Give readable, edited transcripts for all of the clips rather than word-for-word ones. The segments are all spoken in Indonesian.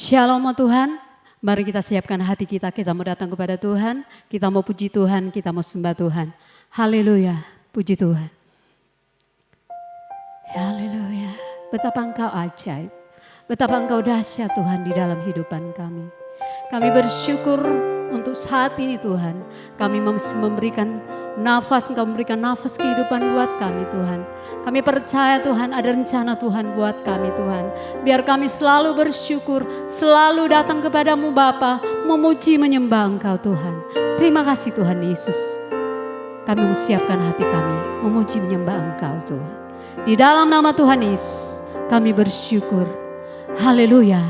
Shalom Tuhan, mari kita siapkan hati kita mau datang kepada Tuhan, kita mau puji Tuhan, kita mau sembah Tuhan. Haleluya, puji Tuhan. Haleluya, betapa Engkau ajaib, betapa Engkau dahsyat Tuhan di dalam hidupan kami. Kami bersyukur untuk saat ini Tuhan, kami memberikan nafas, Engkau memberikan nafas kehidupan buat kami Tuhan. Kami percaya Tuhan ada rencana Tuhan buat kami Tuhan. Biar kami selalu bersyukur, selalu datang kepadamu Bapa, memuji menyembah Engkau Tuhan. Terima kasih Tuhan Yesus. Kami menyiapkan hati kami, memuji menyembah Engkau Tuhan. Di dalam nama Tuhan Yesus, kami bersyukur. Haleluya,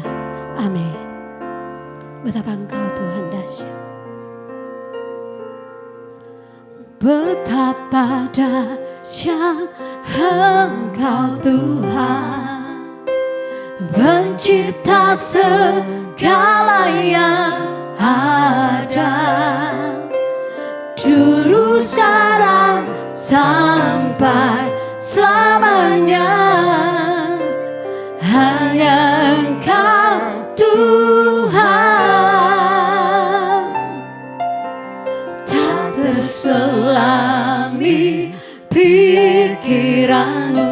amin. Betapa Engkau Tuhan dahsyat. Betapa dahsyat Engkau Tuhan, pencipta segala yang ada, dulu sekarang sampai selamanya. Hanya Engkau Tuhan, tak terselami pikiranmu,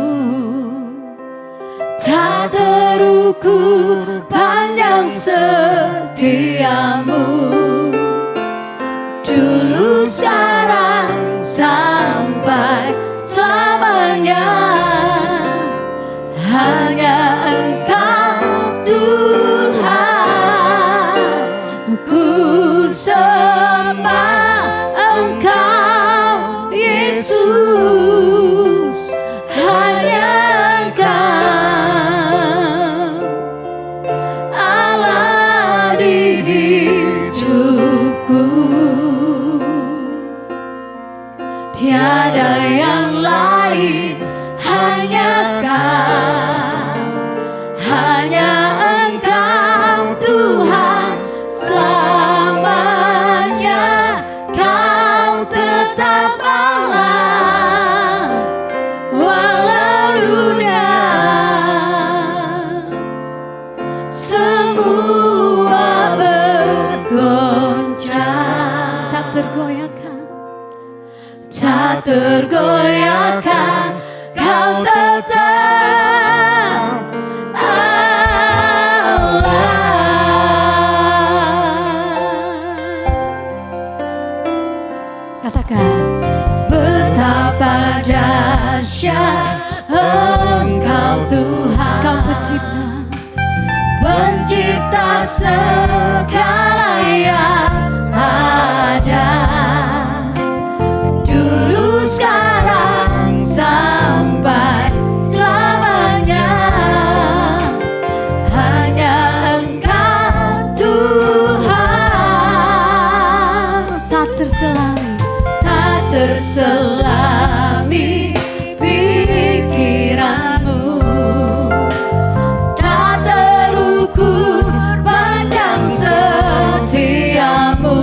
tak terukur panjang setiamu, dulu sekarang sampai selamanya. Hanya Engkau Tuhan, ku sembah Engkau Yesus. Hanya Engkau Allah di hidupku, tiada yang lain, hanya Kau, hanya Engkau Tuhan selamanya. Kau tetap Allah walau dunia semua bergoncang, tak tergoyahkan, tak tergoyahkan. Kau tetap Allah. Katakan, betapa dahsyat Engkau Tuhan, Kau pencipta, pencipta segala yang ada, dulu sekarang sampai selamanya. Hanya Engkau Tuhan, tak terselami, tak terselami pikiranmu, tak terukur panjang setiamu,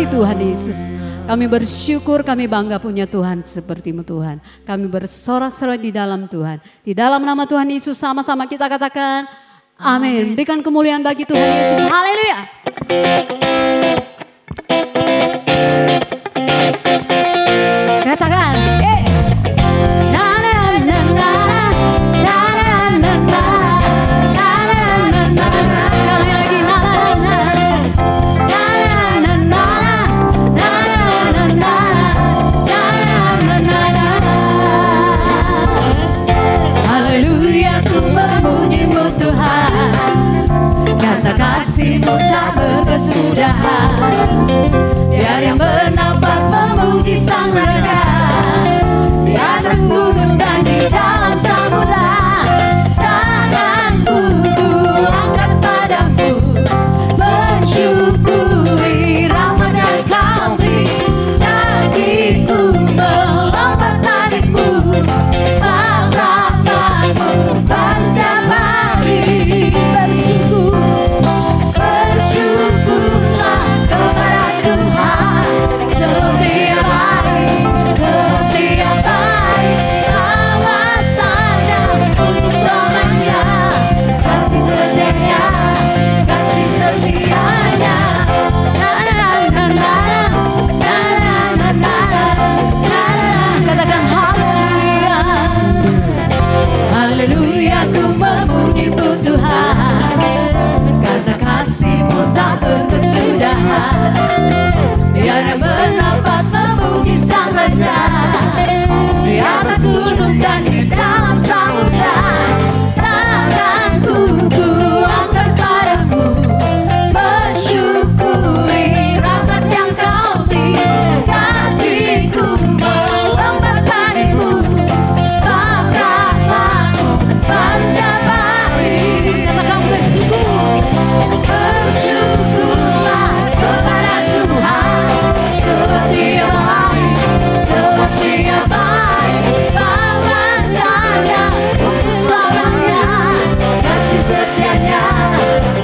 kasih Tuhan Yesus. Kami bersyukur, kami bangga punya Tuhan seperti-Mu Tuhan. Kami bersorak-sorai di dalam Tuhan. Di dalam nama Tuhan Yesus sama-sama kita katakan amin. Berikan kemuliaan bagi Tuhan Yesus. Haleluya. Katakan, na na na na na na na na na na. Sekali lagi na na na na na na na na na na. Haleluya, ku memuji-Mu Tuhan, karena kasih-Mu tak berkesudahan. Biar yang bernapas memuji Sang Raja, di atas gunung dan di dalam samudra. Tanganku ku angkat padamu, bersyukuri rahmat yang Kau beri. Kakiku melompat padamu, sebab rahmat-Mu baru setiap hari. Bersyukurlah kepada Tuhan, setia baik, setia baik. Awasannya untuk selamanya, kasih setianya, kasih setianya. Katakan haleluya, haleluya, ku memuji-Mu Tuhan, karena kasih-Mu tak berkesudahan. Biar yang bernapas memuji Sang Raja, di atas gunung dan di dalam samudra. Tanganku ku angkat padamu, bersyukuri rahmat yang Kau beri. Kakiku melompat padamu, sebab rahmat-Mu baru setiap hari. Katakan bersyukurlah kepada Tuhan, setia baik, setia baik. Bawasannya untuk selamanya, kasih setianya,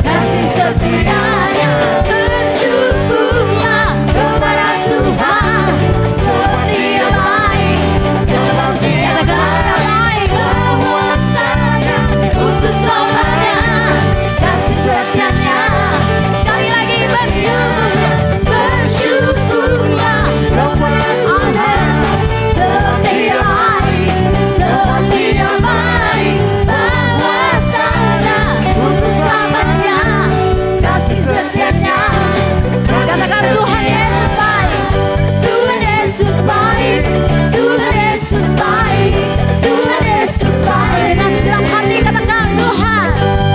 kasih setianya. Bersyukurlah kepada Tuhan, setia baik, setia baik. Bawasannya untuk selamanya, kasih setianya. Sekali lagi bersyukurlah kepada Tuhan, setia baik, setia baik. Bawasannya untuk selamanya, kasih setianya. Katakan Tuhan Yesus baik, Tuhan Yesus baik, Tuhan Yesus baik, Tuhan Yesus baik. Dan dalam hati katakan Tuhan,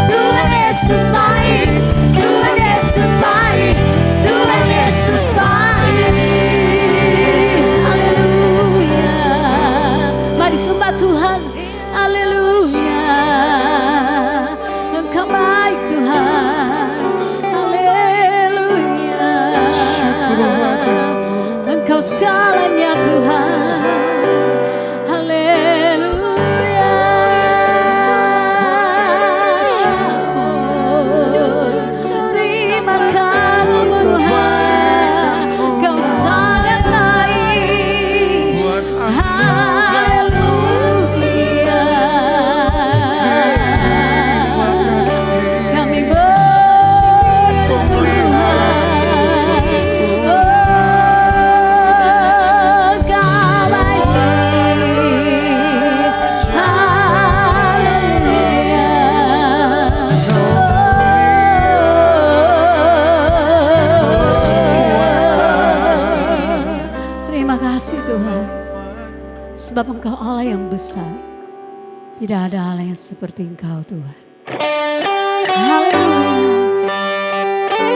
Tuhan Yesus baik, Tuhan Yesus baik, Tuhan Yesus baik. Haleluya. Mari sembah Tuhan. Haleluya. Engkau baik Tuhan. Haleluya. Engkau segalanya Tuhan. Haleluya. Terima kasih Tuhan, Kau sangat baik. Haleluya. Kami bersyukur Tuhan. Oh, Kau baik. Haleluya. Terima kasih Tuhan, sebab Engkau Allah yang besar. Tidak ada Allah yang seperti Engkau Tuhan. Haleluya.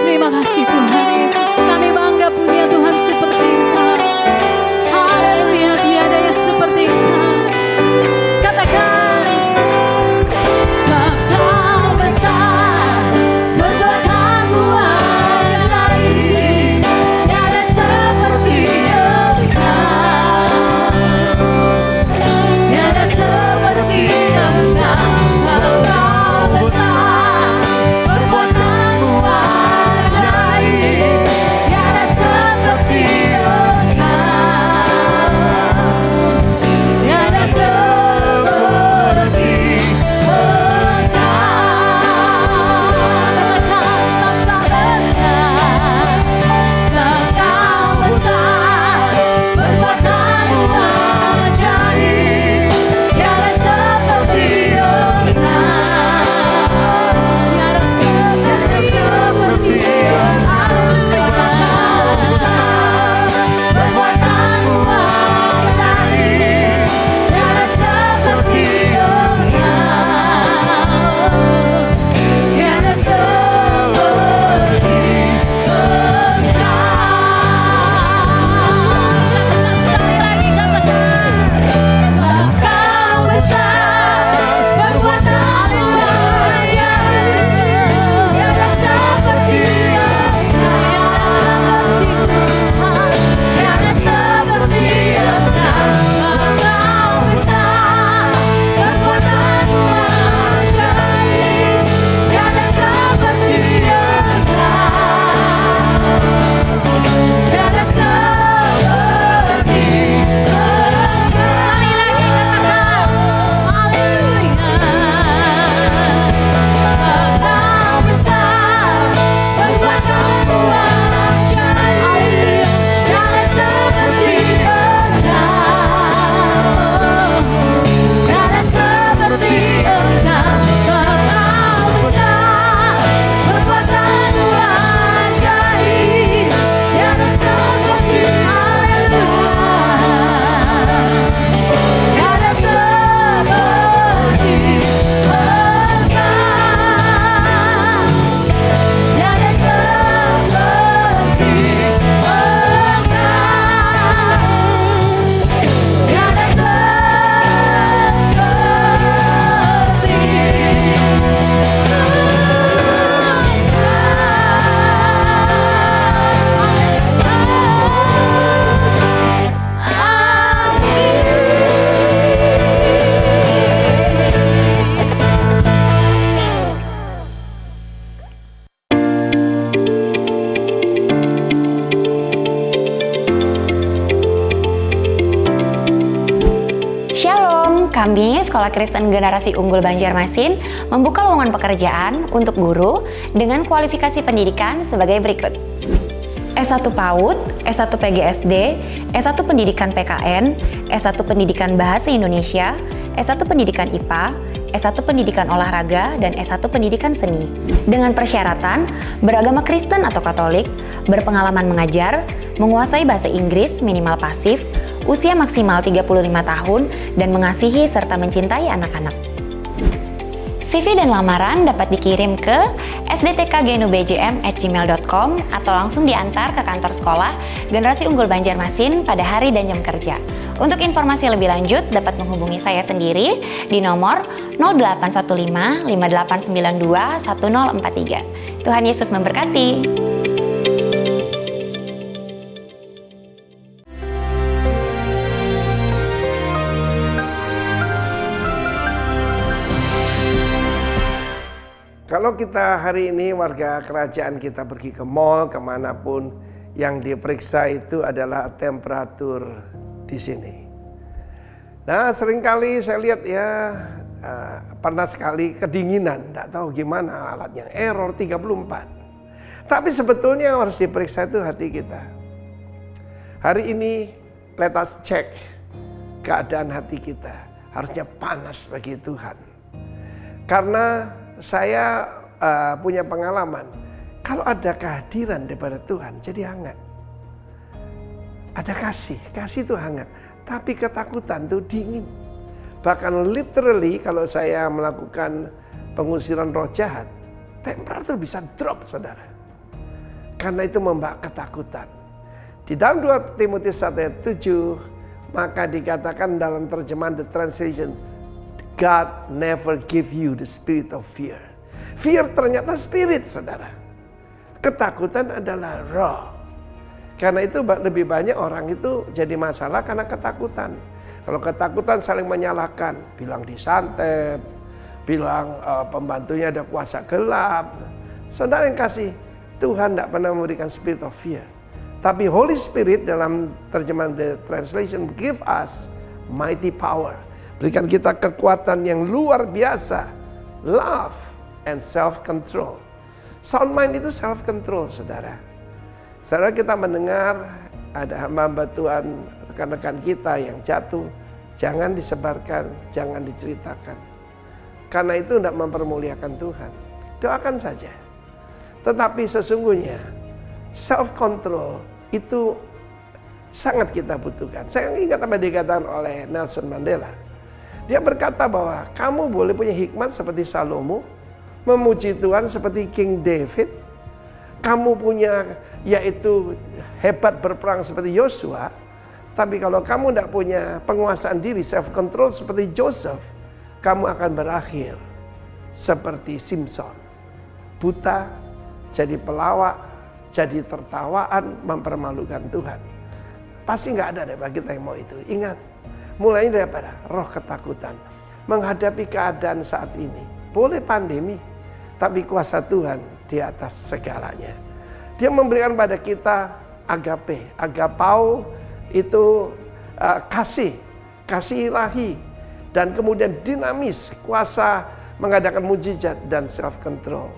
Terima kasih Tuhan Yesus. Kami bangga punya Tuhan seperti Engkau. Haleluya. Tiada yang seperti Engkau. Katakan, Engkau besar, perbuatanmu ajaib. Tiada seperti Engkau. Tiada seperti Engkau. Kami, Sekolah Kristen Generasi Unggul Banjarmasin, membuka lowongan pekerjaan untuk guru dengan kualifikasi pendidikan sebagai berikut. S1 PAUD, S1 PGSD, S1 Pendidikan PKN, S1 Pendidikan Bahasa Indonesia, S1 Pendidikan IPA, S1 Pendidikan Olahraga, dan S1 Pendidikan Seni. Dengan persyaratan beragama Kristen atau Katolik, berpengalaman mengajar, menguasai bahasa Inggris minimal pasif, usia maksimal 35 tahun, dan mengasihi serta mencintai anak-anak. CV dan lamaran dapat dikirim ke sdtkgnubjm@gmail.com atau langsung diantar ke kantor sekolah Generasi Unggul Banjarmasin pada hari dan jam kerja. Untuk informasi lebih lanjut dapat menghubungi saya sendiri di nomor 0815 5892 1043. Tuhan Yesus memberkati. Kalau kita hari ini warga kerajaan kita pergi ke mall kemanapun, yang diperiksa itu adalah temperatur di sini. Nah seringkali saya lihat ya pernah sekali kedinginan, tidak tahu gimana alatnya, error 34. Tapi sebetulnya yang harus diperiksa itu hati kita. Hari ini let us check keadaan hati kita, harusnya panas bagi Tuhan. Karena saya punya pengalaman, kalau ada kehadiran daripada Tuhan jadi hangat. Ada kasih itu hangat. Tapi ketakutan itu dingin. Bahkan literally kalau saya melakukan pengusiran roh jahat, temperatur bisa drop saudara. Karena itu membawa ketakutan. Di dalam 2 Timotius 1:7, maka dikatakan dalam terjemahan The Translation, God never give you the spirit of fear. Fear ternyata spirit, saudara. Ketakutan adalah roh. Karena itu lebih banyak orang itu jadi masalah karena ketakutan. Kalau ketakutan saling menyalahkan, bilang disantet, bilang pembantunya ada kuasa gelap. Saudara yang kasih, Tuhan tidak pernah memberikan spirit of fear. Tapi Holy Spirit dalam terjemahan The Translation give us mighty power. Berikan kita kekuatan yang luar biasa. Love and self-control. Sound mind itu self-control, saudara. Saudara, kita mendengar ada hamba Tuhan, rekan-rekan kita yang jatuh. Jangan disebarkan, jangan diceritakan. Karena itu tidak mempermuliakan Tuhan. Doakan saja. Tetapi sesungguhnya self-control itu sangat kita butuhkan. Saya ingat apa dikatakan oleh Nelson Mandela. Dia berkata bahwa kamu boleh punya hikmat seperti Salomo, memuji Tuhan seperti King David, kamu punya yaitu hebat berperang seperti Yosua, tapi kalau kamu tidak punya penguasaan diri, self control seperti Joseph, kamu akan berakhir seperti Simpson, buta, jadi pelawak, jadi tertawaan, mempermalukan Tuhan. Pasti nggak ada daripada kita yang mau itu. Ingat, mulainya daripada roh ketakutan. Menghadapi keadaan saat ini. Boleh pandemi, tapi kuasa Tuhan di atas segalanya. Dia memberikan pada kita agape. Agapau itu kasih ilahi. Dan kemudian dinamis, kuasa mengadakan mujizat dan self control.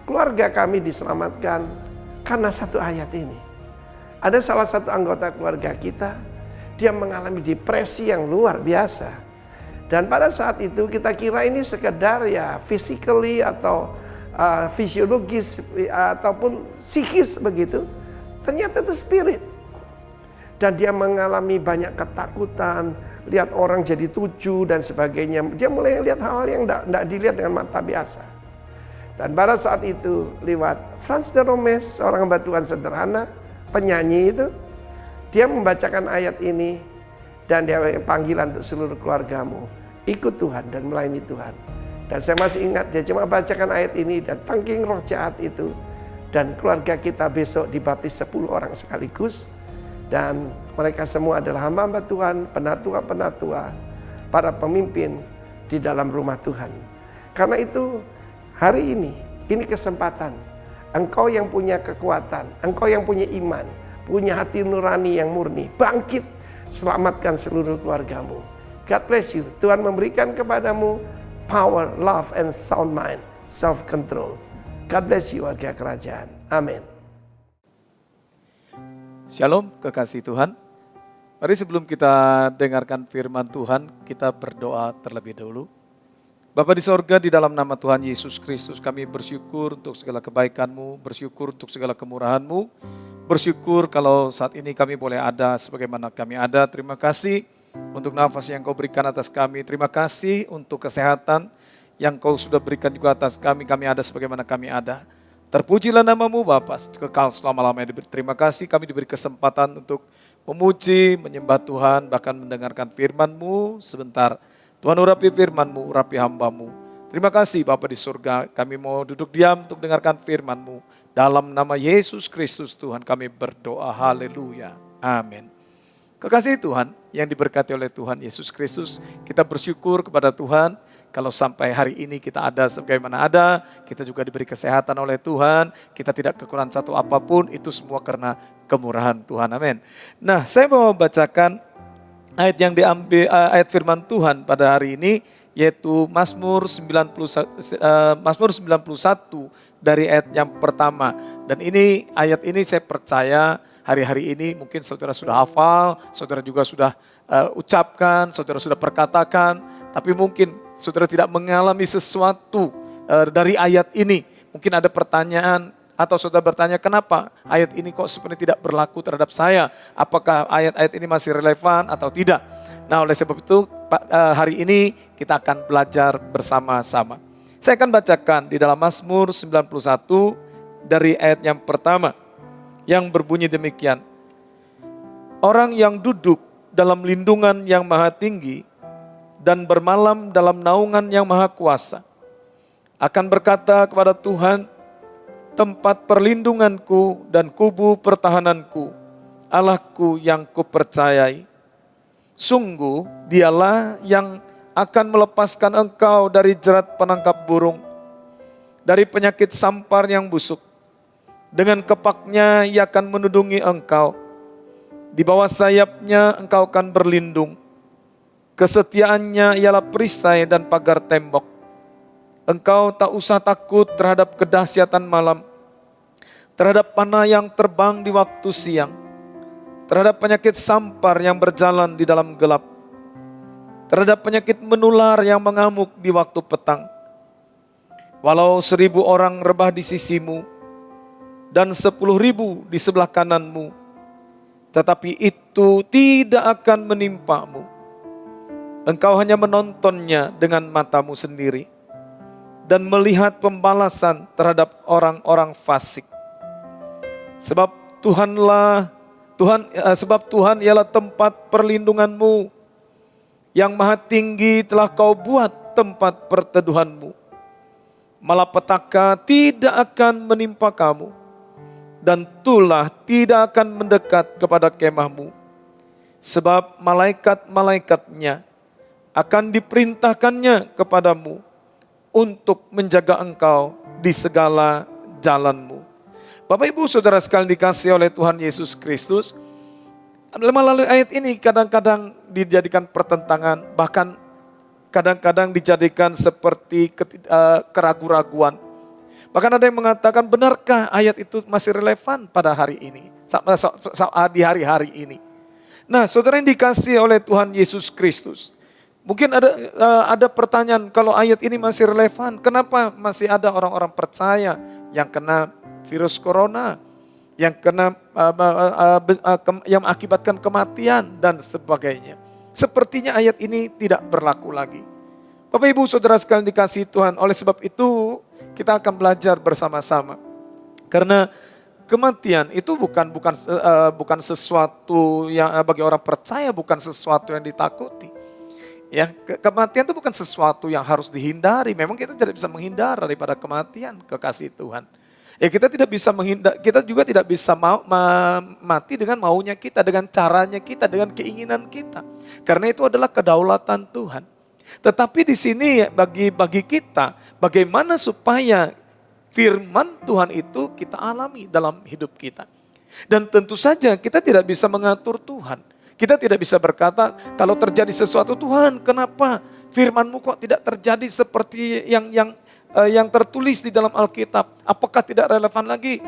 Keluarga kami diselamatkan karena satu ayat ini. Ada salah satu anggota keluarga kita, dia mengalami depresi yang luar biasa. Dan pada saat itu kita kira ini sekedar ya physically atau fisiologis ataupun psikis begitu. Ternyata itu spirit. Dan dia mengalami banyak ketakutan, lihat orang jadi tuju dan sebagainya. Dia mulai lihat hal-hal yang tidak dilihat dengan mata biasa. Dan pada saat itu lewat Frans de Romes, seorang hamba Tuhan sederhana, penyanyi itu, dia membacakan ayat ini dan dia panggilan untuk seluruh keluargamu. Ikut Tuhan dan melayani Tuhan. Dan saya masih ingat dia cuma bacakan ayat ini dan tangking roh jahat itu. Dan keluarga kita besok dibaptis 10 orang sekaligus. Dan mereka semua adalah hamba-hamba Tuhan, penatua-penatua, para pemimpin di dalam rumah Tuhan. Karena itu hari ini kesempatan. Engkau yang punya kekuatan, engkau yang punya iman, punya hati nurani yang murni, bangkit, selamatkan seluruh keluargamu. God bless you. Tuhan memberikan kepadamu power, love, and sound mind, self-control. God bless you warga kerajaan. Amin. Shalom kekasih Tuhan. Mari sebelum kita dengarkan firman Tuhan, kita berdoa terlebih dahulu. Bapa di sorga, di dalam nama Tuhan Yesus Kristus, kami bersyukur untuk segala kebaikan-Mu, bersyukur untuk segala kemurahan-Mu, bersyukur kalau saat ini kami boleh ada sebagaimana kami ada. Terima kasih untuk nafas yang Kau berikan atas kami. Terima kasih untuk kesehatan yang Kau sudah berikan juga atas kami. Kami ada sebagaimana kami ada. Terpujilah nama-Mu Bapa, kekal selama-lamanya. Terima kasih kami diberi kesempatan untuk memuji, menyembah Tuhan, bahkan mendengarkan firman-Mu sebentar. Tuhan urapi firman-Mu, urapi hamba-Mu. Terima kasih Bapa di surga, kami mau duduk diam untuk dengarkan firman-Mu. Dalam nama Yesus Kristus Tuhan kami berdoa, haleluya, amin. Kekasih Tuhan yang diberkati oleh Tuhan Yesus Kristus, kita bersyukur kepada Tuhan kalau sampai hari ini kita ada sebagaimana ada, kita juga diberi kesehatan oleh Tuhan, kita tidak kekurangan satu apapun, itu semua karena kemurahan Tuhan, amin. Nah, saya mau bacakan ayat yang diambil, ayat firman Tuhan pada hari ini, yaitu Mazmur 91 dari ayat yang pertama. Dan ini ayat ini saya percaya hari-hari ini mungkin saudara sudah hafal, saudara juga sudah ucapkan, saudara sudah perkatakan, tapi mungkin saudara tidak mengalami sesuatu dari ayat ini. Mungkin ada pertanyaan, atau saudara bertanya, kenapa ayat ini kok sebenarnya tidak berlaku terhadap saya? Apakah ayat-ayat ini masih relevan atau tidak? Nah, oleh sebab itu hari ini kita akan belajar bersama-sama. Saya akan bacakan di dalam Mazmur 91 dari ayat yang pertama yang berbunyi demikian. Orang yang duduk dalam lindungan yang maha tinggi dan bermalam dalam naungan yang maha kuasa akan berkata kepada Tuhan, tempat perlindunganku dan kubu pertahananku, Allahku yang kupercayai. Sungguh dialah yang akan melepaskan engkau dari jerat penangkap burung, dari penyakit sampar yang busuk. Dengan kepaknya ia akan menudungi engkau. Di bawah sayapnya engkau akan berlindung. Kesetiaannya ialah perisai dan pagar tembok. Engkau tak usah takut terhadap kedahsyatan malam, terhadap panah yang terbang di waktu siang, terhadap penyakit sampar yang berjalan di dalam gelap, terhadap penyakit menular yang mengamuk di waktu petang. Walau 1000 orang rebah di sisimu dan 10.000 di sebelah kananmu, tetapi itu tidak akan menimpamu. Engkau hanya menontonnya dengan matamu sendiri dan melihat pembalasan terhadap orang-orang fasik. Sebab Tuhan ialah tempat perlindunganmu, yang maha tinggi telah kau buat tempat perteduhanmu. Malapetaka tidak akan menimpa kamu, dan tulah tidak akan mendekat kepada kemahmu. Sebab malaikat-malaikatnya akan diperintahkannya kepadamu untuk menjaga engkau di segala jalanmu. Bapak Ibu Saudara sekalian dikasihi oleh Tuhan Yesus Kristus, melalui ayat ini kadang-kadang dijadikan pertentangan, bahkan kadang-kadang dijadikan seperti keraguan-raguan. Bahkan ada yang mengatakan, benarkah ayat itu masih relevan pada hari ini, di hari-hari ini? Nah, saudara yang dikasihi oleh Tuhan Yesus Kristus, mungkin ada pertanyaan, kalau ayat ini masih relevan, kenapa masih ada orang-orang percaya yang kena virus corona, yang kena yang mengakibatkan kematian dan sebagainya? Sepertinya ayat ini tidak berlaku lagi. Bapak Ibu Saudara sekalian dikasihi Tuhan, oleh sebab itu kita akan belajar bersama-sama. Karena kematian itu bukan sesuatu yang bagi orang percaya, bukan sesuatu yang ditakuti. Ya, kematian itu bukan sesuatu yang harus dihindari. Memang kita tidak bisa menghindar daripada kematian, kekasih Tuhan. Ya, kita tidak bisa menghindar, kita juga tidak bisa mati dengan maunya kita, dengan caranya kita, dengan keinginan kita. Karena itu adalah kedaulatan Tuhan. Tetapi di sini bagi kita, bagaimana supaya firman Tuhan itu kita alami dalam hidup kita. Dan tentu saja kita tidak bisa mengatur Tuhan. Kita tidak bisa berkata, kalau terjadi sesuatu, Tuhan kenapa firman-Mu kok tidak terjadi seperti yang tertulis di dalam Alkitab? Apakah tidak relevan lagi?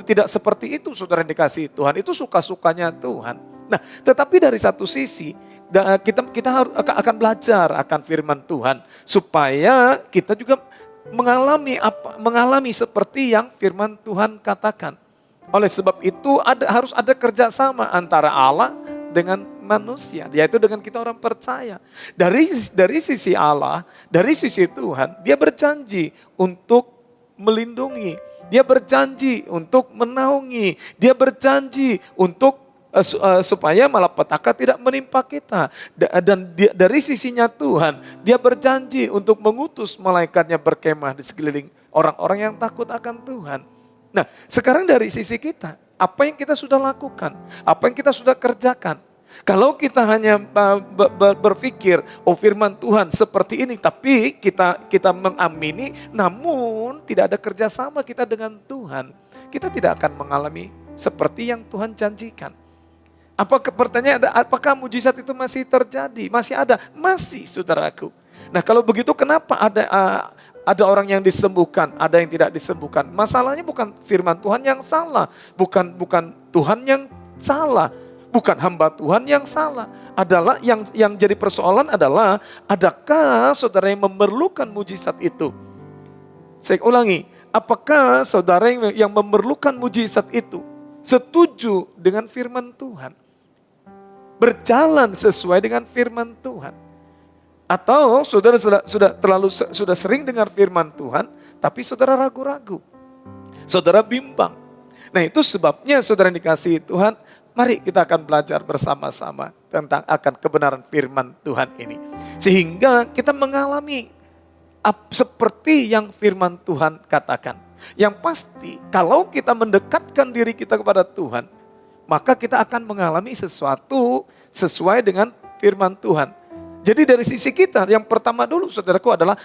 Tidak seperti itu, saudara yang dikasihi Tuhan. Itu suka-sukanya Tuhan. Nah, tetapi dari satu sisi, kita akan belajar akan firman Tuhan supaya kita juga mengalami seperti yang firman Tuhan katakan. Oleh sebab itu harus ada kerjasama antara Allah dengan manusia, yaitu dengan kita orang percaya. Dari sisi Allah, dari sisi Tuhan, Dia berjanji untuk melindungi, Dia berjanji untuk menaungi, Dia berjanji untuk supaya malapetaka tidak menimpa kita. Dan dari sisinya Tuhan, Dia berjanji untuk mengutus malaikatnya berkemah di sekeliling orang-orang yang takut akan Tuhan. Nah, sekarang dari sisi kita, apa yang kita sudah lakukan, apa yang kita sudah kerjakan. Kalau kita hanya berpikir, oh firman Tuhan seperti ini, tapi kita mengamini, namun tidak ada kerjasama kita dengan Tuhan, kita tidak akan mengalami seperti yang Tuhan janjikan. Pertanyaan, apakah mujizat itu masih terjadi? Masih ada? Masih, saudaraku. Nah, kalau begitu kenapa ada orang yang disembuhkan, ada yang tidak disembuhkan? Masalahnya bukan firman Tuhan yang salah, bukan Tuhan yang salah, bukan hamba Tuhan yang salah. Adalah yang jadi persoalan adalah, adakah saudara yang memerlukan mujizat itu? Saya ulangi, apakah saudara yang memerlukan mujizat itu setuju dengan firman Tuhan? Berjalan sesuai dengan firman Tuhan? Atau saudara sudah sering dengar firman Tuhan, tapi saudara ragu-ragu, saudara bimbang. Nah, itu sebabnya saudara yang dikasihi Tuhan, mari kita akan belajar bersama-sama tentang akan kebenaran firman Tuhan ini. Sehingga kita mengalami seperti yang firman Tuhan katakan. Yang pasti kalau kita mendekatkan diri kita kepada Tuhan, maka kita akan mengalami sesuatu sesuai dengan firman Tuhan. Jadi dari sisi kita, yang pertama dulu saudaraku adalah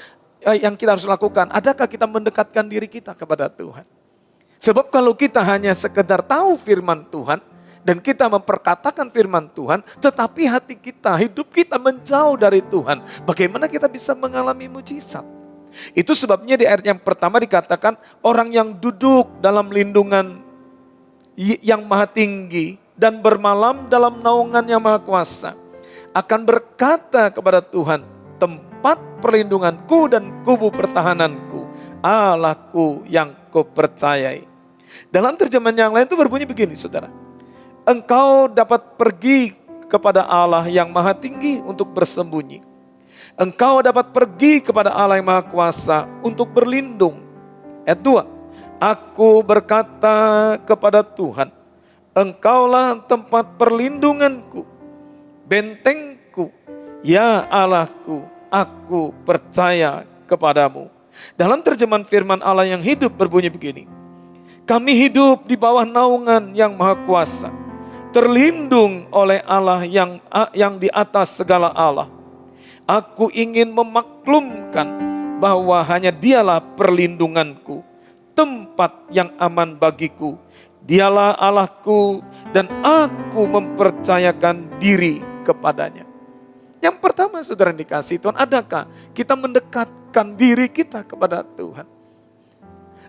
yang kita harus lakukan, adakah kita mendekatkan diri kita kepada Tuhan? Sebab kalau kita hanya sekedar tahu firman Tuhan, dan kita memperkatakan firman Tuhan, tetapi hati kita, hidup kita menjauh dari Tuhan, bagaimana kita bisa mengalami mujizat? Itu sebabnya di ayat yang pertama dikatakan, orang yang duduk dalam lindungan yang maha tinggi dan bermalam dalam naungan yang maha kuasa akan berkata kepada Tuhan, tempat perlindunganku dan kubu pertahananku, Allahku yang kupercayai. Dalam terjemahan yang lain itu berbunyi begini, saudara. Engkau dapat pergi kepada Allah yang maha tinggi untuk bersembunyi. Engkau dapat pergi kepada Allah yang maha kuasa untuk berlindung. Ayat 2. Aku berkata kepada Tuhan, Engkaulah tempat perlindunganku, bentengku, ya Allahku, aku percaya kepadamu. Dalam terjemahan firman Allah yang hidup berbunyi begini, kami hidup di bawah naungan yang maha kuasa, terlindung oleh Allah yang di atas segala Allah. Aku ingin memaklumkan bahwa hanya Dialah perlindunganku, tempat yang aman bagiku. Dialah Allahku dan aku mempercayakan diri kepadanya. Yang pertama saudara yang dikasihi Tuhan, adakah kita mendekatkan diri kita kepada Tuhan?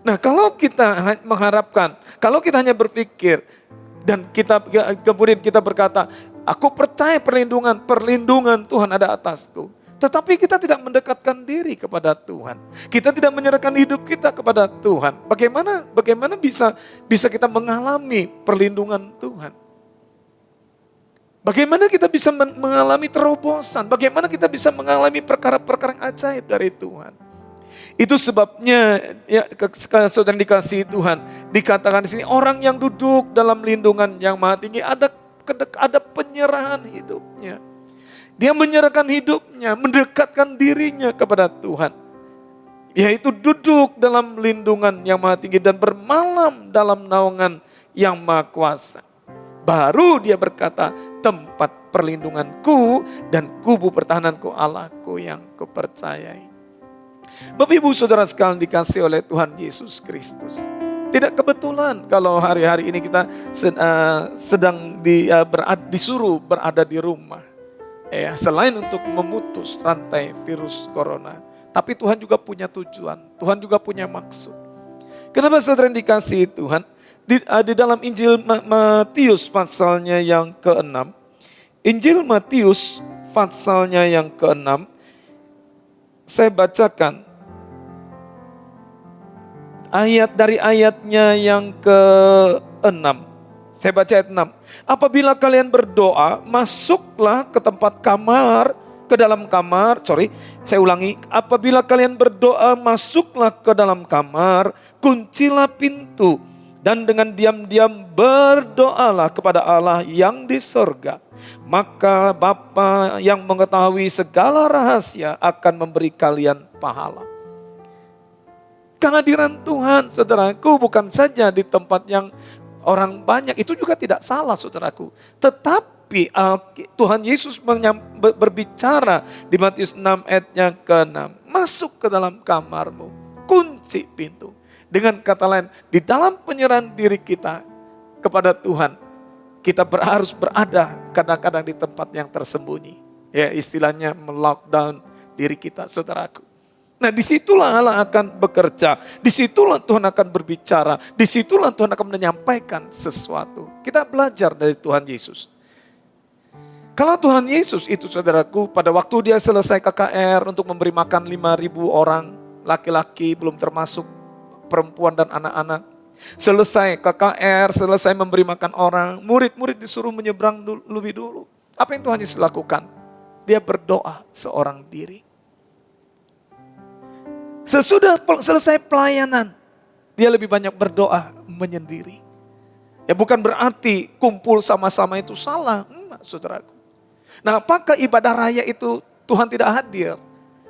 Nah, kalau kita mengharapkan, kalau kita hanya berpikir dan kemudian kita berkata, aku percaya perlindungan Tuhan ada atasku. Tetapi kita tidak mendekatkan diri kepada Tuhan. Kita tidak menyerahkan hidup kita kepada Tuhan. Bagaimana bisa kita mengalami perlindungan Tuhan? Bagaimana kita bisa mengalami terobosan? Bagaimana kita bisa mengalami perkara-perkara yang ajaib dari Tuhan? Itu sebabnya ya, saudara dikasihi Tuhan, dikatakan di sini orang yang duduk dalam lindungan yang maha tinggi ada penyerahan hidupnya. Dia menyerahkan hidupnya, mendekatkan dirinya kepada Tuhan. Yaitu duduk dalam lindungan yang maha tinggi dan bermalam dalam naungan yang maha kuasa. Baru dia berkata, tempat perlindunganku dan kubu pertahananku Allahku yang kupercayai. Bapak ibu saudara sekalian dikasih oleh Tuhan Yesus Kristus. Tidak kebetulan kalau hari-hari ini kita sedang disuruh berada di rumah. Selain untuk memutus rantai virus corona, tapi Tuhan juga punya tujuan, Tuhan juga punya maksud. Kenapa saudara yang dikasihi Tuhan? Di dalam Injil Matius pasalnya yang ke-6, Injil Matius pasalnya yang ke-6, saya bacakan dari ayatnya yang ke-6. Saya baca ayat 6. Apabila kalian berdoa, masuklah ke tempat ke dalam kamar. Saya ulangi. Apabila kalian berdoa, masuklah ke dalam kamar, kuncilah pintu, dan dengan diam-diam berdoalah kepada Allah yang di sorga. Maka Bapa yang mengetahui segala rahasia akan memberi kalian pahala. Kehadiran Tuhan, saudaraku, bukan saja di tempat yang orang banyak, itu juga tidak salah, saudaraku. Tetapi Tuhan Yesus berbicara di Matius 6 ayat yang ke-6. Masuk ke dalam kamarmu, kunci pintu. Dengan kata lain, di dalam penyerahan diri kita kepada Tuhan, kita harus berada kadang-kadang di tempat yang tersembunyi. Ya, istilahnya melockdown diri kita, saudaraku. Nah, disitulah Allah akan bekerja, disitulah Tuhan akan berbicara, disitulah Tuhan akan menyampaikan sesuatu. Kita belajar dari Tuhan Yesus. Kalau Tuhan Yesus itu, saudaraku, pada waktu dia selesai KKR untuk memberi makan 5.000 orang, laki-laki belum termasuk perempuan dan anak-anak. Selesai KKR, selesai memberi makan orang, murid-murid disuruh menyeberang lebih dulu. Apa yang Tuhan Yesus lakukan? Dia berdoa seorang diri. Sesudah selesai pelayanan, dia lebih banyak berdoa menyendiri. Ya, bukan berarti kumpul sama-sama itu salah, enggak, saudaraku. Nah, apakah ibadah raya itu Tuhan tidak hadir?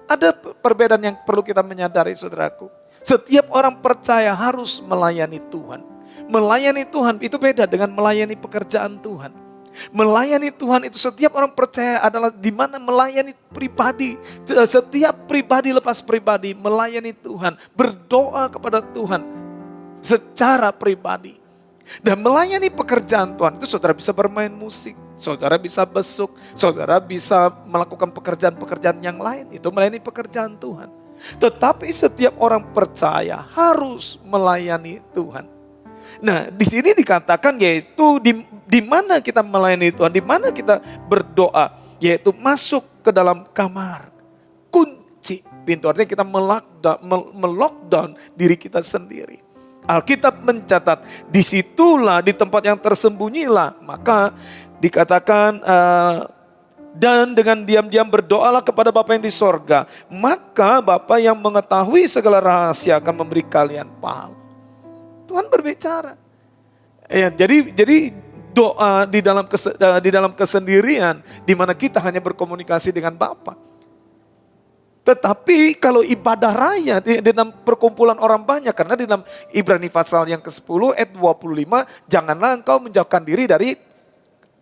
Ada perbedaan yang perlu kita menyadari, saudaraku. Setiap orang percaya harus melayani Tuhan. Melayani Tuhan itu beda dengan melayani pekerjaan Tuhan. Melayani Tuhan itu setiap orang percaya adalah di mana melayani pribadi. Setiap pribadi lepas pribadi melayani Tuhan. Berdoa kepada Tuhan secara pribadi. Dan melayani pekerjaan Tuhan itu saudara bisa bermain musik. Saudara bisa besuk. Saudara bisa melakukan pekerjaan-pekerjaan yang lain. Itu melayani pekerjaan Tuhan. Tetapi setiap orang percaya harus melayani Tuhan. Nah, di sini dikatakan yaitu di mana kita melayani Tuhan, di mana kita berdoa, yaitu masuk ke dalam kamar, kunci pintu. Artinya kita melockdown diri kita sendiri. Alkitab mencatat, disitulah di tempat yang tersembunyilah, maka dikatakan dan dengan diam-diam berdoalah kepada Bapa yang di sorga, maka Bapa yang mengetahui segala rahasia akan memberi kalian pahala. Tuhan berbicara. Ya, jadi doa di dalam kesendirian di mana kita hanya berkomunikasi dengan Bapa. Tetapi kalau ibadah raya di dalam perkumpulan orang banyak, karena di dalam Ibrani pasal yang ke-10 ayat 25, janganlah engkau menjauhkan diri dari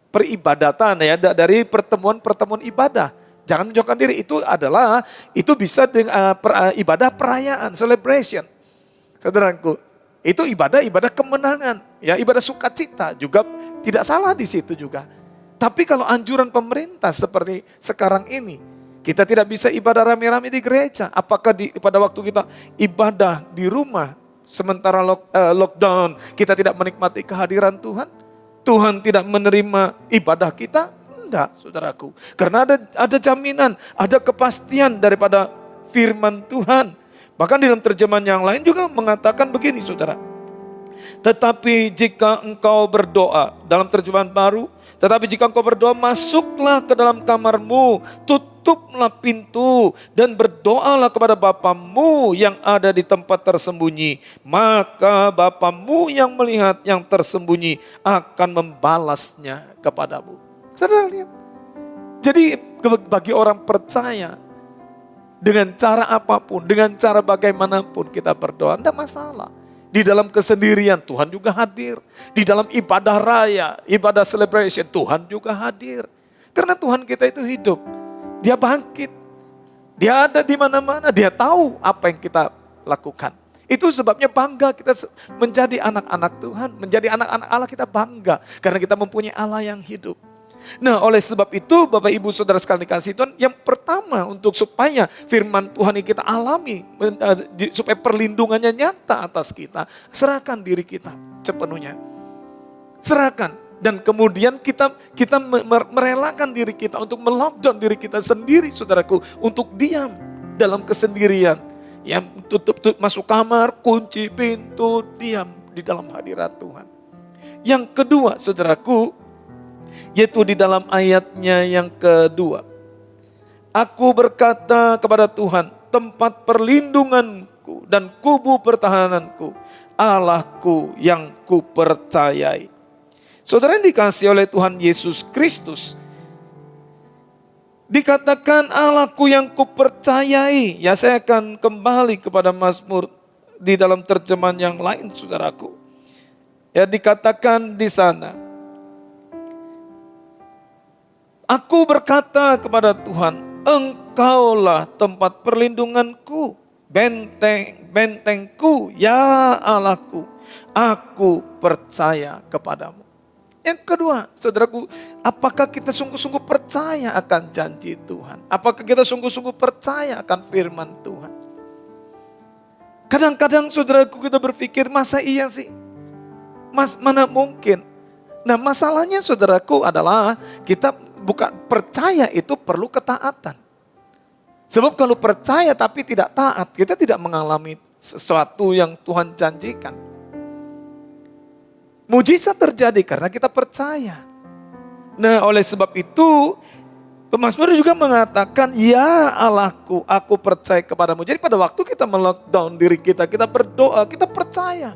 peribadatan, ya, dari pertemuan-pertemuan ibadah. Jangan menjauhkan diri, itu bisa dengan ibadah perayaan, celebration. Saudaraku, itu ibadah kemenangan, ya, ibadah sukacita juga tidak salah di situ juga. Tapi kalau anjuran pemerintah seperti sekarang ini, kita tidak bisa ibadah rame-rame di gereja. Apakah pada waktu kita ibadah di rumah, sementara lockdown, kita tidak menikmati kehadiran Tuhan? Tuhan tidak menerima ibadah kita? Enggak, saudaraku. Karena ada jaminan, ada kepastian daripada firman Tuhan. Bahkan di dalam terjemahan yang lain juga mengatakan begini, saudara. Tetapi jika engkau berdoa, dalam terjemahan baru, tetapi jika engkau berdoa, masuklah ke dalam kamarmu, tutuplah pintu, dan berdoalah kepada Bapamu yang ada di tempat tersembunyi. Maka Bapamu yang melihat yang tersembunyi akan membalasnya kepadamu. Saudara lihat. Jadi bagi orang percaya, dengan cara apapun, dengan cara bagaimanapun kita berdoa, tidak masalah. Di dalam kesendirian Tuhan juga hadir. Di dalam ibadah raya, ibadah celebration Tuhan juga hadir. Karena Tuhan kita itu hidup. Dia bangkit. Dia ada di mana-mana. Dia tahu apa yang kita lakukan. Itu sebabnya bangga kita menjadi anak-anak Tuhan, menjadi anak-anak Allah, kita bangga karena kita mempunyai Allah yang hidup. Nah, oleh sebab itu Bapak Ibu Saudara sekalian dikasihi Tuhan, yang pertama untuk supaya firman Tuhan yang kita alami, supaya perlindungannya nyata atas kita, serahkan diri kita sepenuhnya. Serahkan. Dan kemudian kita merelakan diri kita untuk melockdown diri kita sendiri, saudaraku, untuk diam dalam kesendirian. Yang tutup masuk kamar, kunci pintu, diam di dalam hadirat Tuhan. Yang kedua, saudaraku, yaitu di dalam ayatnya yang kedua. Aku berkata kepada Tuhan, tempat perlindunganku dan kubu pertahananku, Allahku yang kupercayai. Saudara yang dikasihi oleh Tuhan Yesus Kristus, dikatakan Allahku yang kupercayai. Ya, saya akan kembali kepada Mazmur di dalam terjemahan yang lain, saudaraku. Ya, dikatakan di sana, aku berkata kepada Tuhan, Engkaulah tempat perlindunganku, bentengku, ya Allahku, aku percaya kepadamu. Yang kedua, saudaraku, apakah kita sungguh-sungguh percaya akan janji Tuhan? Apakah kita sungguh-sungguh percaya akan firman Tuhan? Kadang-kadang saudaraku kita berpikir, masa iya sih? Mana mungkin? Nah, masalahnya saudaraku adalah kita bukan percaya, itu perlu ketaatan. Sebab kalau percaya tapi tidak taat, kita tidak mengalami sesuatu yang Tuhan janjikan. Mujizat terjadi karena kita percaya. Nah, oleh sebab itu pemazmur juga mengatakan, ya Allahku, aku percaya kepadamu. Jadi pada waktu kita melockdown diri kita, kita berdoa, kita percaya.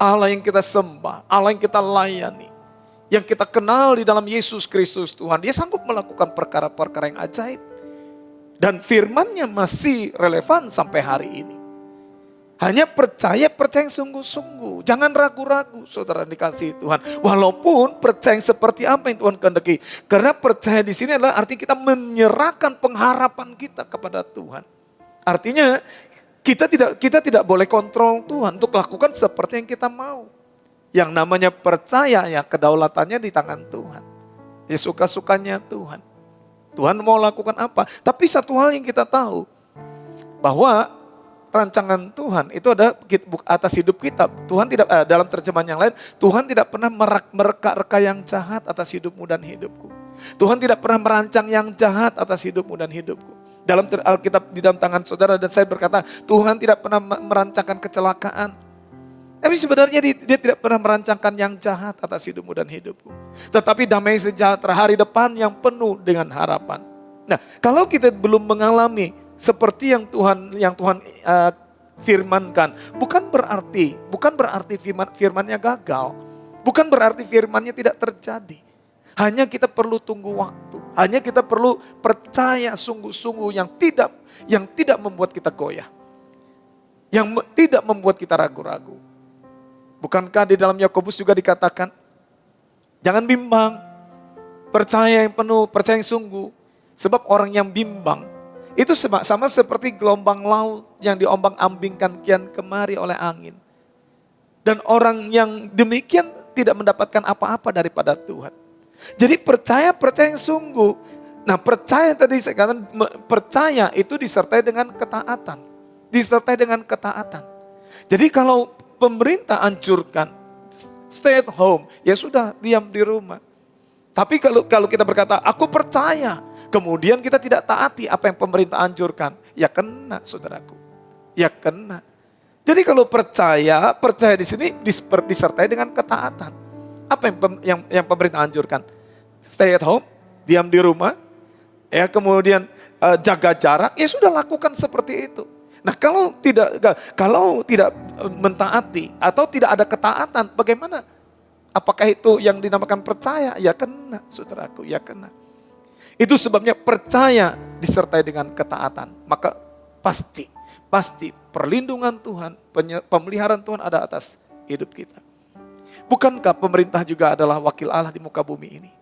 Allah yang kita sembah, Allah yang kita layani, yang kita kenal di dalam Yesus Kristus Tuhan, Dia sanggup melakukan perkara-perkara yang ajaib. Dan firman-Nya masih relevan sampai hari ini. Hanya percaya yang sungguh-sungguh. Jangan ragu-ragu, saudara dikasihi Tuhan. Walaupun percaya yang seperti apa yang Tuhan kehendaki. Karena percaya di sini adalah arti kita menyerahkan pengharapan kita kepada Tuhan. Artinya kita tidak boleh kontrol Tuhan untuk lakukan seperti yang kita mau. Yang namanya percaya, ya kedaulatannya di tangan Tuhan. Ya suka-sukanya Tuhan. Tuhan mau lakukan apa. Tapi satu hal yang kita tahu, bahwa rancangan Tuhan itu ada atas hidup kita. Tuhan tidak, dalam terjemahan yang lain, Tuhan tidak pernah mereka-reka yang jahat atas hidupmu dan hidupku. Tuhan tidak pernah merancang yang jahat atas hidupmu dan hidupku. Dalam Alkitab di dalam tangan saudara dan saya berkata, Tuhan tidak pernah merancangkan kecelakaan. Tapi sebenarnya dia tidak pernah merancangkan yang jahat atas hidupmu dan hidupku. Tetapi damai sejahtera, hari depan yang penuh dengan harapan. Nah, kalau kita belum mengalami seperti yang Tuhan firmankan, bukan berarti firman-Nya gagal, bukan berarti firman-Nya tidak terjadi. Hanya kita perlu tunggu waktu, hanya kita perlu percaya sungguh-sungguh yang tidak membuat kita goyah, yang tidak membuat kita ragu-ragu. Bukankah di dalam Yakobus juga dikatakan, jangan bimbang, percaya yang penuh, percaya yang sungguh, sebab orang yang bimbang itu sama seperti gelombang laut yang diombang-ambingkan kian kemari oleh angin. Dan orang yang demikian tidak mendapatkan apa-apa daripada Tuhan. Jadi percaya yang sungguh. Nah, percaya tadi saya katakan, percaya itu disertai dengan ketaatan. Disertai dengan ketaatan. Jadi kalau pemerintah anjurkan stay at home, ya sudah diam di rumah. Tapi kalau kita berkata, aku percaya, kemudian kita tidak taati apa yang pemerintah anjurkan, ya kena saudaraku, ya kena. Jadi kalau percaya di sini disertai dengan ketaatan. Apa yang pemerintah anjurkan? Stay at home, diam di rumah, ya kemudian jaga jarak, ya sudah lakukan seperti itu. Nah kalau tidak mentaati atau tidak ada ketaatan, bagaimana? Apakah itu yang dinamakan percaya? Ya kena saudaraku, ya kena. Itu sebabnya percaya disertai dengan ketaatan. Maka pasti perlindungan Tuhan, pemeliharaan Tuhan ada atas hidup kita. Bukankah pemerintah juga adalah wakil Allah di muka bumi ini?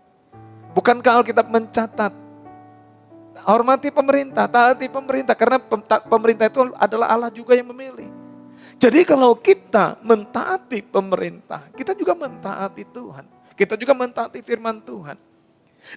Bukankah Alkitab mencatat, hormati pemerintah, taati pemerintah, karena pemerintah itu adalah Allah juga yang memilih. Jadi kalau kita mentaati pemerintah, kita juga mentaati Tuhan. Kita juga mentaati firman Tuhan.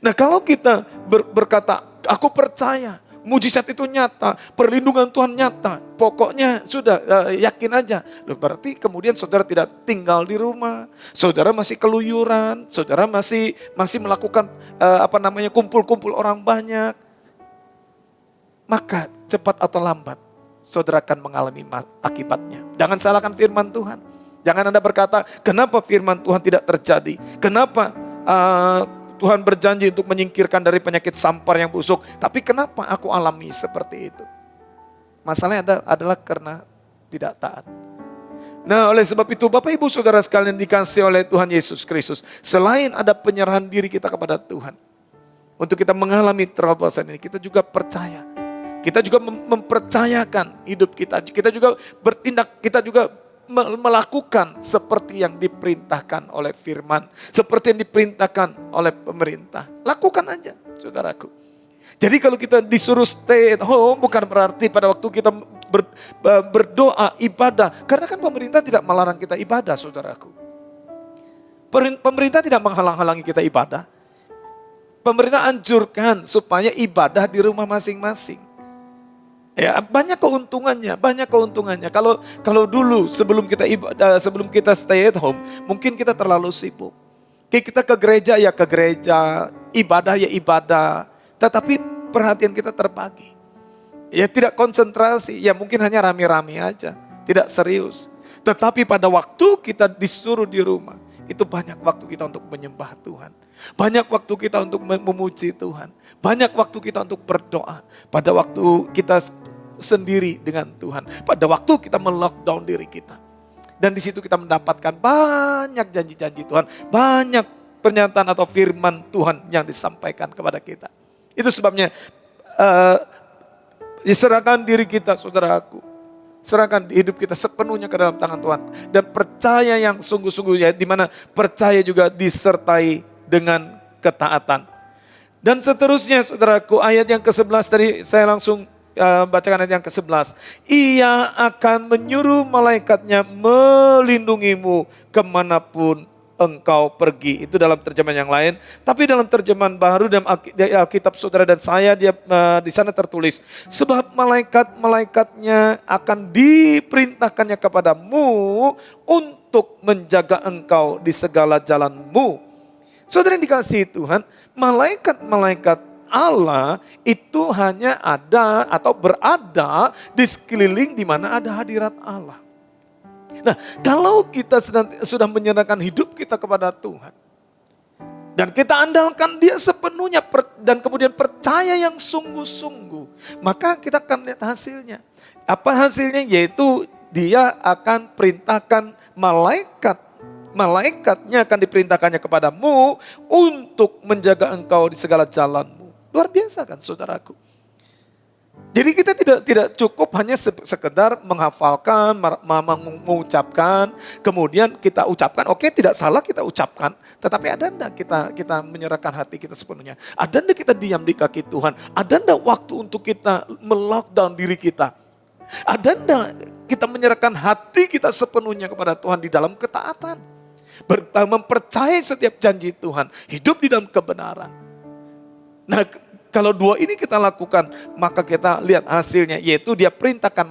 Nah kalau kita berkata, aku percaya, mujizat itu nyata, perlindungan Tuhan nyata, pokoknya sudah yakin aja. Loh, berarti kemudian saudara tidak tinggal di rumah, saudara masih keluyuran, saudara masih melakukan kumpul-kumpul orang banyak. Maka cepat atau lambat saudara akan mengalami akibatnya. Jangan salahkan firman Tuhan. Jangan Anda berkata, kenapa firman Tuhan tidak terjadi? Kenapa Tuhan berjanji untuk menyingkirkan dari penyakit sampar yang busuk, tapi kenapa aku alami seperti itu? Masalahnya adalah karena tidak taat. Nah, oleh sebab itu Bapak Ibu Saudara sekalian dikasihi oleh Tuhan Yesus Kristus, selain ada penyerahan diri kita kepada Tuhan, untuk kita mengalami terobosan ini, kita juga percaya. Kita juga mempercayakan hidup kita. Kita juga bertindak, kita juga melakukan seperti yang diperintahkan oleh firman. Seperti yang diperintahkan oleh pemerintah. Lakukan aja, saudaraku. Jadi kalau kita disuruh stay at home, bukan berarti pada waktu kita berdoa, ibadah. Karena kan pemerintah tidak melarang kita ibadah, saudaraku. Pemerintah tidak menghalang-halangi kita ibadah. Pemerintah anjurkan supaya ibadah di rumah masing-masing. Ya, banyak keuntungannya. Kalau dulu sebelum kita ibadah, sebelum kita stay at home, mungkin kita terlalu sibuk. Kita ke gereja ya ke gereja, ibadah ya ibadah, tetapi perhatian kita terbagi. Ya tidak konsentrasi, ya mungkin hanya rame-rame aja, tidak serius. Tetapi pada waktu kita disuruh di rumah, itu banyak waktu kita untuk menyembah Tuhan. Banyak waktu kita untuk memuji Tuhan. Banyak waktu kita untuk berdoa. Pada waktu kita sendiri dengan Tuhan. Pada waktu kita melockdown diri kita. Dan di situ kita mendapatkan banyak janji-janji Tuhan. Banyak pernyataan atau firman Tuhan yang disampaikan kepada kita. Itu sebabnya serahkan diri kita, saudaraku. Serahkan hidup kita sepenuhnya ke dalam tangan Tuhan. Dan percaya yang sungguh-sungguh, ya, di mana percaya juga disertai dengan ketaatan. Dan seterusnya, saudaraku, ayat yang ke-11 tadi saya langsung bacakan ayat yang ke-11. Ia akan menyuruh malaikatnya melindungimu kemanapun engkau pergi. Itu dalam terjemahan yang lain. Tapi dalam terjemahan baru dalam Alkitab saudara dan saya, di sana tertulis, sebab malaikat-malaikatnya akan diperintahkannya kepadamu untuk menjaga engkau di segala jalanmu. Saudara yang dikasihi Tuhan, malaikat-malaikat Allah itu hanya ada atau berada di sekeliling di mana ada hadirat Allah. Nah, kalau kita sudah menyerahkan hidup kita kepada Tuhan, dan kita andalkan Dia sepenuhnya dan kemudian percaya yang sungguh-sungguh, maka kita akan lihat hasilnya. Apa hasilnya? Yaitu Dia akan perintahkan malaikatnya akan diperintahkannya kepadamu untuk menjaga engkau di segala jalanmu. Luar biasa kan, saudaraku. Jadi kita tidak cukup hanya sekedar menghafalkan, mengucapkan, kemudian kita ucapkan. Oke, tidak salah kita ucapkan, tetapi ada enggak kita menyerahkan hati kita sepenuhnya? Ada enggak kita diam di kaki Tuhan? Ada enggak waktu untuk kita melockdown diri kita? Ada enggak kita menyerahkan hati kita sepenuhnya kepada Tuhan di dalam ketaatan? Mempercayai setiap janji Tuhan, hidup di dalam kebenaran. Nah, kalau dua ini kita lakukan, maka kita lihat hasilnya, yaitu Dia perintahkan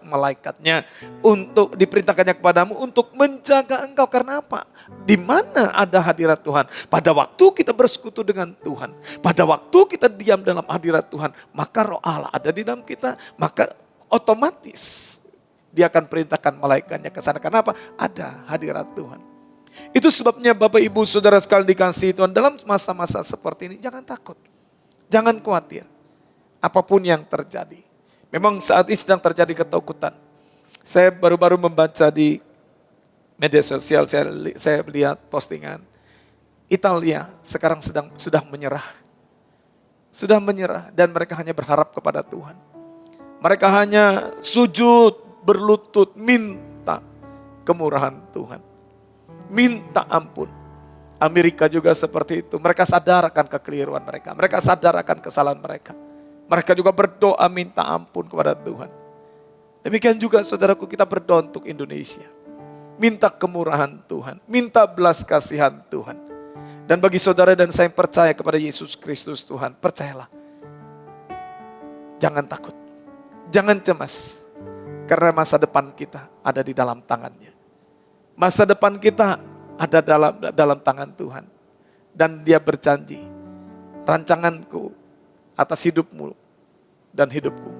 malaikatnya untuk diperintahkannya kepadamu untuk menjaga engkau. Karena apa? Di mana ada hadirat Tuhan? Pada waktu kita bersekutu dengan Tuhan, pada waktu kita diam dalam hadirat Tuhan, maka Roh Allah ada di dalam kita, maka otomatis Dia akan perintahkan malaikatnya ke sana. Karena apa? Ada hadirat Tuhan. Itu sebabnya Bapak Ibu Saudara sekalian dikasihi Tuhan, dalam masa-masa seperti ini jangan takut. Jangan khawatir, apapun yang terjadi. Memang saat ini sedang terjadi ketakutan. Saya baru-baru membaca di media sosial, saya lihat postingan. Italia sekarang sudah menyerah. Sudah menyerah dan mereka hanya berharap kepada Tuhan. Mereka hanya sujud, berlutut, minta kemurahan Tuhan. Minta ampun. Amerika juga seperti itu. Mereka sadar akan kekeliruan mereka. Mereka sadar akan kesalahan mereka. Mereka juga berdoa minta ampun kepada Tuhan. Demikian juga saudaraku, kita berdoa untuk Indonesia. Minta kemurahan Tuhan, minta belas kasihan Tuhan. Dan bagi saudara dan saya yang percaya kepada Yesus Kristus Tuhan, percayalah. Jangan takut, jangan cemas. Karena masa depan kita ada di dalam tangannya. Masa depan kita ada dalam tangan Tuhan. Dan Dia berjanji, rancanganku atas hidupmu dan hidupku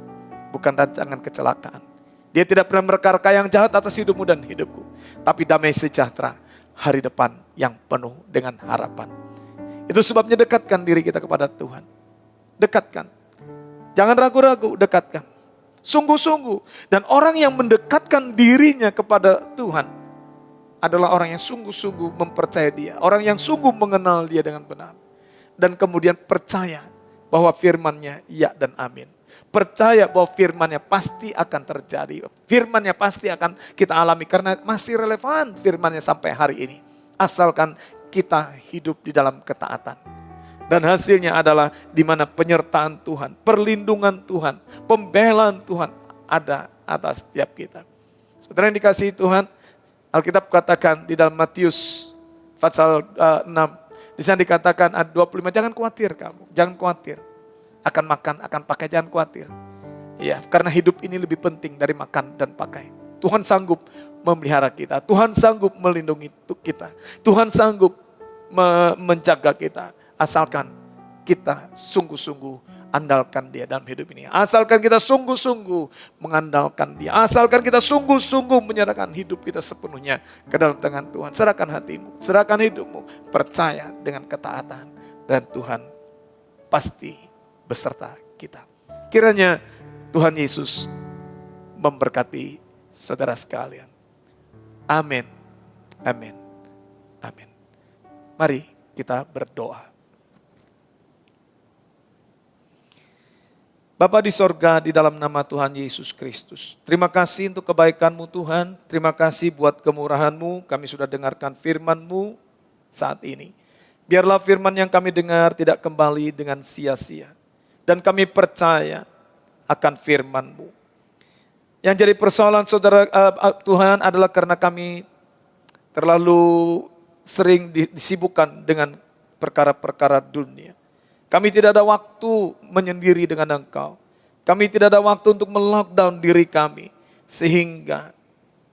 bukan rancangan kecelakaan. Dia tidak pernah merekarka yang jahat atas hidupmu dan hidupku, tapi damai sejahtera, hari depan yang penuh dengan harapan. Itu sebabnya dekatkan diri kita kepada Tuhan. Dekatkan. Jangan ragu-ragu, dekatkan. Sungguh-sungguh. Dan orang yang mendekatkan dirinya kepada Tuhan adalah orang yang sungguh-sungguh mempercayai Dia. Orang yang sungguh mengenal Dia dengan benar. Dan kemudian percaya bahwa firman-Nya ya dan amin. Percaya bahwa firman-Nya pasti akan terjadi. Firman-Nya pasti akan kita alami karena masih relevan firman-Nya sampai hari ini. Asalkan kita hidup di dalam ketaatan. Dan hasilnya adalah di mana penyertaan Tuhan, perlindungan Tuhan, pembelaan Tuhan ada atas setiap kita. Saudara yang dikasihi Tuhan, Alkitab katakan di dalam Matius pasal 6, di sana dikatakan ayat 25, jangan khawatir kamu, jangan khawatir. Akan makan, akan pakai, jangan khawatir. Ya, karena hidup ini lebih penting dari makan dan pakai. Tuhan sanggup memelihara kita, Tuhan sanggup melindungi kita, Tuhan sanggup menjaga kita. Asalkan kita sungguh-sungguh andalkan Dia dalam hidup ini. Asalkan kita sungguh-sungguh mengandalkan Dia. Asalkan kita sungguh-sungguh menyerahkan hidup kita sepenuhnya ke dalam tangan Tuhan. Serahkan hatimu, serahkan hidupmu. Percaya dengan ketaatan. Dan Tuhan pasti beserta kita. Kiranya Tuhan Yesus memberkati saudara sekalian. Amin. Amin. Amin. Mari kita berdoa. Bapa di sorga, di dalam nama Tuhan Yesus Kristus. Terima kasih untuk kebaikan-Mu Tuhan. Terima kasih buat kemurahan-Mu. Kami sudah dengarkan firman-Mu saat ini. Biarlah firman yang kami dengar tidak kembali dengan sia-sia. Dan kami percaya akan firman-Mu. Yang jadi persoalan saudara Tuhan adalah karena kami terlalu sering disibukkan dengan perkara-perkara dunia. Kami tidak ada waktu menyendiri dengan Engkau. Kami tidak ada waktu untuk melockdown diri kami. Sehingga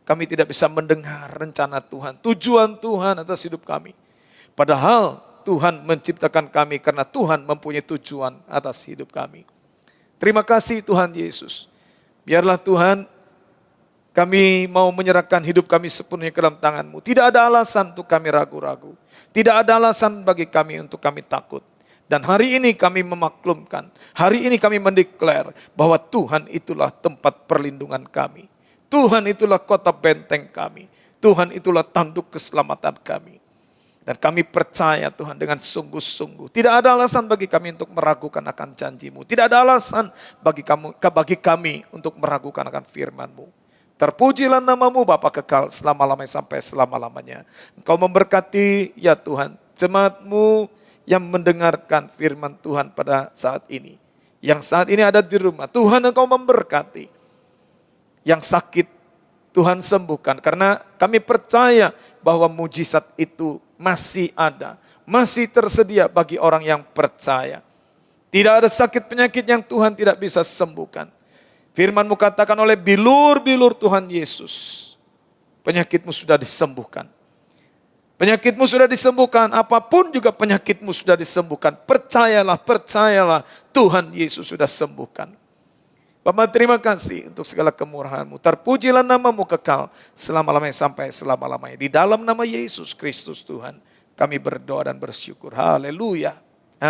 kami tidak bisa mendengar rencana Tuhan, tujuan Tuhan atas hidup kami. Padahal Tuhan menciptakan kami karena Tuhan mempunyai tujuan atas hidup kami. Terima kasih Tuhan Yesus. Biarlah Tuhan, kami mau menyerahkan hidup kami sepenuhnya ke dalam tangan-Mu. Tidak ada alasan untuk kami ragu-ragu. Tidak ada alasan bagi kami untuk kami takut. Dan hari ini kami memaklumkan, hari ini kami mendeklar bahwa Tuhan itulah tempat perlindungan kami. Tuhan itulah kota benteng kami. Tuhan itulah tanduk keselamatan kami. Dan kami percaya Tuhan dengan sungguh-sungguh. Tidak ada alasan bagi kami untuk meragukan akan janji-Mu. Tidak ada alasan bagi kami untuk meragukan akan firman-Mu. Terpujilah nama-Mu Bapa kekal selama-lamanya sampai selama-lamanya. Engkau memberkati ya Tuhan jemaat-Mu yang mendengarkan firman Tuhan pada saat ini. Yang saat ini ada di rumah. Tuhan Engkau memberkati. Yang sakit Tuhan sembuhkan. Karena kami percaya bahwa mujizat itu masih ada. Masih tersedia bagi orang yang percaya. Tidak ada sakit penyakit yang Tuhan tidak bisa sembuhkan. Firman-Mu katakan oleh bilur-bilur Tuhan Yesus. Penyakitmu sudah disembuhkan. Penyakitmu sudah disembuhkan, apapun juga penyakitmu sudah disembuhkan. Percayalah, percayalah, Tuhan Yesus sudah sembuhkan. Bapa terima kasih untuk segala kemurahan-Mu. Terpujilah nama-Mu kekal selama-lamanya sampai selama-lamanya. Di dalam nama Yesus Kristus Tuhan, kami berdoa dan bersyukur. Haleluya.